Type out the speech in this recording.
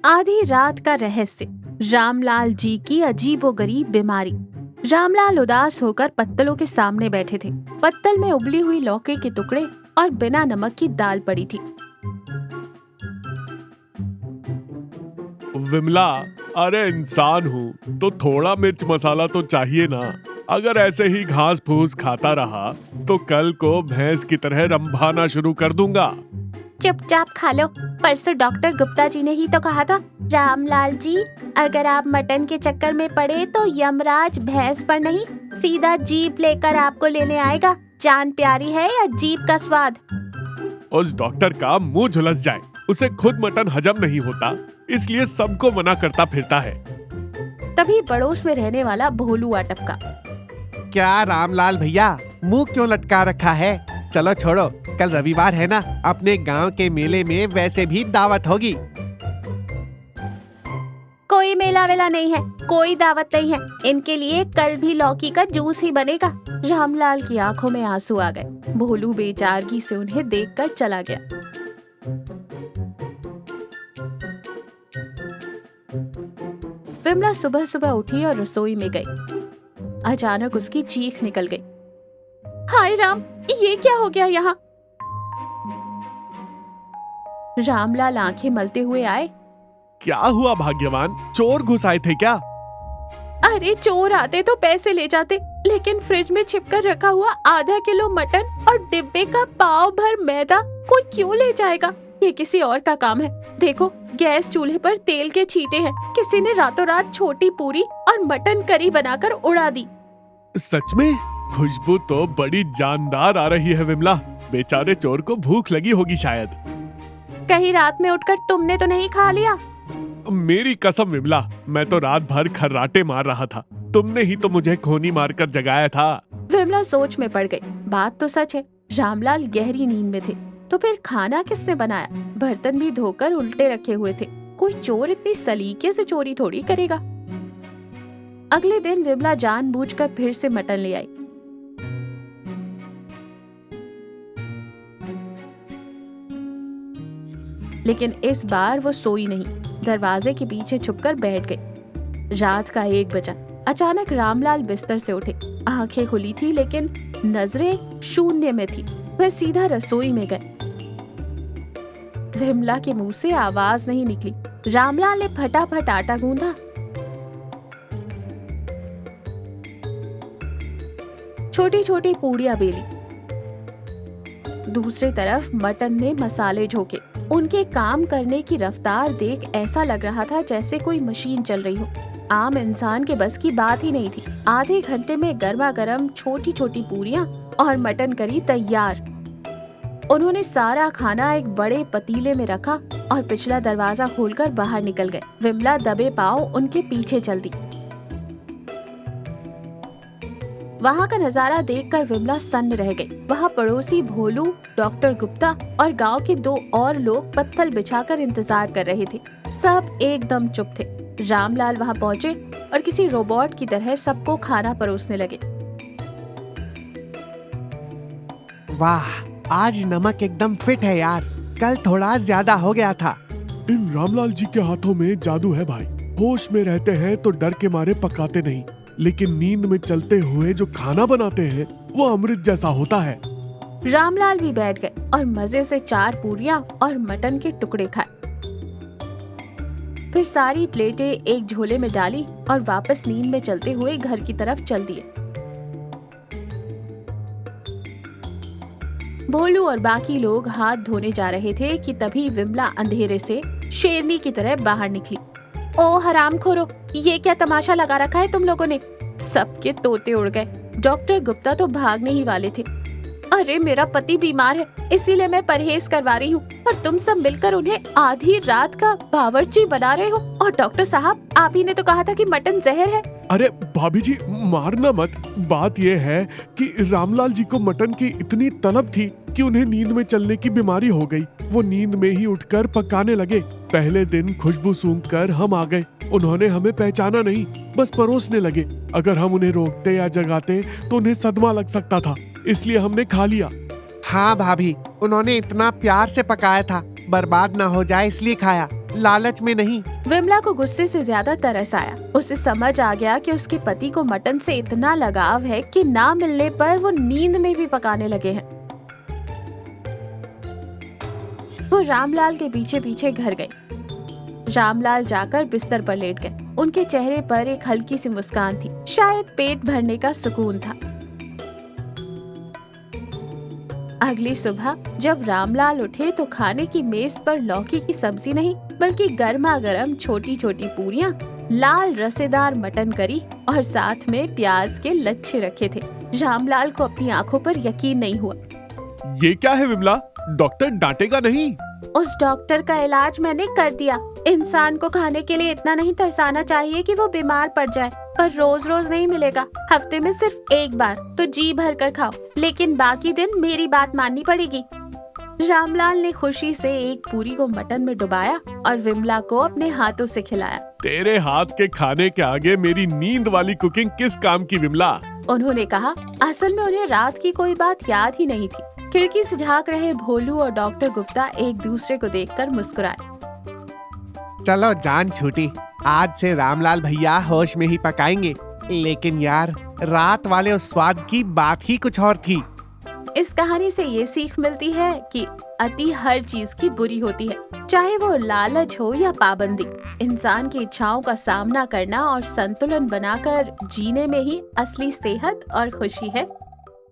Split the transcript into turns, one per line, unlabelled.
आधी रात का रहस्य। रामलाल जी की अजीबोगरीब बीमारी। रामलाल उदास होकर पत्तलों के सामने बैठे थे। पत्तल में उबली हुई लौकी के टुकड़े और बिना नमक की दाल पड़ी थी।
विमला, अरे इंसान हूँ तो थोड़ा मिर्च मसाला तो चाहिए ना। अगर ऐसे ही घास फूस खाता रहा तो कल को भैंस की तरह रंभाना शुरू कर दूंगा।
चुपचाप खा लो। परसों डॉक्टर गुप्ता जी ने ही तो कहा था, रामलाल जी अगर आप मटन के चक्कर में पड़े तो यमराज भैंस पर नहीं सीधा जीप लेकर आपको लेने आएगा। जान प्यारी है या जीप का स्वाद।
उस डॉक्टर का मुंह झुलस जाए, उसे खुद मटन हजम नहीं होता, इसलिए सबको मना करता फिरता है।
तभी पड़ोस में रहने वाला भोलू आ टपका।
क्या रामलाल भैया, मुंह क्यों लटका रखा है? चलो छोड़ो, कल रविवार है ना, अपने गांव के मेले में वैसे भी दावत होगी।
कोई मेला वेला नहीं है, कोई दावत नहीं है। इनके लिए कल भी लौकी का जूस ही बनेगा। रामलाल की आंखों में आंसू आ गए। भोलू बेचारगी से उन्हें देखकर चला गया। विमला सुबह सुबह उठी और रसोई में गई। अचानक उसकी चीख निकल गई। हाय राम, ये क्या हो गया यहाँ? रामलाल आंखें मलते हुए आए।
क्या हुआ भाग्यवान, चोर घुस आए थे क्या?
अरे चोर आते तो पैसे ले जाते, लेकिन फ्रिज में छिपकर रखा हुआ आधा किलो मटन और डिब्बे का पाव भर मैदा कोई क्यों ले जाएगा? ये किसी और का काम है। देखो, गैस चूल्हे पर तेल के छींटे हैं। किसी ने रातों रात छोटी पूरी और मटन करी बनाकर उड़ा दी।
सच में? खुशबू तो बड़ी जानदार आ रही है विमला। बेचारे चोर को भूख लगी होगी शायद।
कहीं रात में उठकर तुमने तो नहीं खा लिया?
मेरी कसम विमला, मैं तो रात भर खर्राटे मार रहा था। तुमने ही तो मुझे खोनी मारकर जगाया था।
विमला सोच में पड़ गई। बात तो सच है, रामलाल गहरी नींद में थे। तो फिर खाना किसने बनाया? बर्तन भी धोकर उल्टे रखे हुए थे। कोई चोर इतनी सलीके से चोरी थोड़ी करेगा। अगले दिन विमला जानबूझकर फिर से मटन ले आई। लेकिन इस बार वो सोई नहीं, दरवाजे के पीछे छुपकर बैठ गई। रात का 1 बजा। अचानक रामलाल बिस्तर से उठे। आंखें खुली थी लेकिन नजरें शून्य में थी। वह सीधा रसोई में गए। विमला के मुंह से आवाज नहीं निकली। रामलाल ने फटाफट आटा गूंधा, छोटी छोटी पूड़ियां बेली। दूसरी तरफ मटन में मसाले झोंके। उनके काम करने की रफ्तार देख ऐसा लग रहा था जैसे कोई मशीन चल रही हो। आम इंसान के बस की बात ही नहीं थी। आधे घंटे में गर्मा गर्म छोटी छोटी पूरियां और मटन करी तैयार। उन्होंने सारा खाना एक बड़े पतीले में रखा और पिछला दरवाजा खोलकर बाहर निकल गए। विमला दबे पांव उनके पीछे चल दी। वहाँ का नजारा देखकर विमला सन्न रह गई। वहाँ पड़ोसी भोलू, डॉक्टर गुप्ता और गांव के 2 और लोग पत्तल बिछाकर इंतजार कर रहे थे। सब एकदम चुप थे। रामलाल वहाँ पहुँचे और किसी रोबोट की तरह सबको खाना परोसने लगे।
वाह, आज नमक एकदम फिट है यार। कल थोड़ा ज्यादा हो गया था।
इन रामलाल जी के हाथों में जादू है भाई। होश में रहते हैं तो डर के मारे पकाते नहीं, लेकिन नींद में चलते हुए जो खाना बनाते हैं वो अमृत जैसा होता है।
रामलाल भी बैठ गए और मजे से 4 पूरियां और मटन के टुकड़े खाए। फिर सारी प्लेटें एक झोले में डाली और वापस नींद में चलते हुए घर की तरफ चल दिए। भोलू और बाकी लोग हाथ धोने जा रहे थे कि तभी विमला अंधेरे से शेरनी की तरह बाहर निकली। ओ हरामखोरो, ये क्या तमाशा लगा रखा है तुम लोगों ने? सबके तोते उड़ गए। डॉक्टर गुप्ता तो भागने ही वाले थे। अरे मेरा पति बीमार है, इसीलिए मैं परहेज करवा रही हूँ और तुम सब मिलकर उन्हें आधी रात का बावर्ची बना रहे हो। और डॉक्टर साहब, आप ही ने तो कहा था कि मटन जहर है।
अरे भाभी जी, मारना मत। बात यह है कि रामलाल जी को मटन की इतनी तलब थी कि उन्हें नींद में चलने की बीमारी हो गई। वो नींद में ही उठकर पकाने लगे। पहले दिन खुशबू सूंघकर हम आ गए। उन्होंने हमें पहचाना नहीं, बस परोसने लगे। अगर हम उन्हें रोकते या जगाते तो उन्हें सदमा लग सकता था, इसलिए हमने खा लिया।
हाँ भाभी, उन्होंने इतना प्यार से पकाया था, बर्बाद ना हो जाए इसलिए खाया। लालच में नहीं।
विमला को गुस्से से ज्यादा तरस आया। उसे समझ आ गया कि उसके पति को मटन से इतना लगाव है कि ना मिलने पर वो नींद में भी पकाने लगे हैं। वो रामलाल के पीछे पीछे घर गई। रामलाल जाकर बिस्तर पर लेट गए। उनके चेहरे पर एक हल्की सी मुस्कान थी, शायद पेट भरने का सुकून था। अगली सुबह जब रामलाल उठे तो खाने की मेज पर लौकी की सब्जी नहीं बल्कि गर्मा गर्म छोटी छोटी पूरियां, लाल रसेदार मटन करी और साथ में प्याज के लच्छे रखे थे। रामलाल को अपनी आंखों पर यकीन नहीं हुआ।
ये क्या है विमला? डॉक्टर डांटेगा नहीं?
उस डॉक्टर का इलाज मैंने कर दिया। इंसान को खाने के लिए इतना नहीं तरसाना चाहिए कि वो बीमार पड़ जाए, पर रोज रोज नहीं मिलेगा। हफ्ते में सिर्फ एक बार तो जी भर कर खाओ, लेकिन बाकी दिन मेरी बात माननी पड़ेगी। रामलाल ने खुशी से एक पूरी को मटन में डुबाया और विमला को अपने हाथों से खिलाया।
तेरे हाथ के खाने के आगे मेरी नींद वाली कुकिंग किस काम की विमला?
उन्होंने कहा। असल में उन्हें रात की कोई बात याद ही नहीं थी। खिड़की से झांक रहे भोलू और डॉक्टर गुप्ता एक दूसरे को देखकर मुस्कुराए।
चलो जान छूटी, आज से रामलाल भैया होश में ही पकाएंगे। लेकिन यार, रात वाले उस स्वाद की बात ही कुछ और थी।
इस कहानी से ये सीख मिलती है कि अति हर चीज की बुरी होती है, चाहे वो लालच हो या पाबंदी। इंसान की इच्छाओं का सामना करना और संतुलन बनाकर जीने में ही असली सेहत और खुशी है।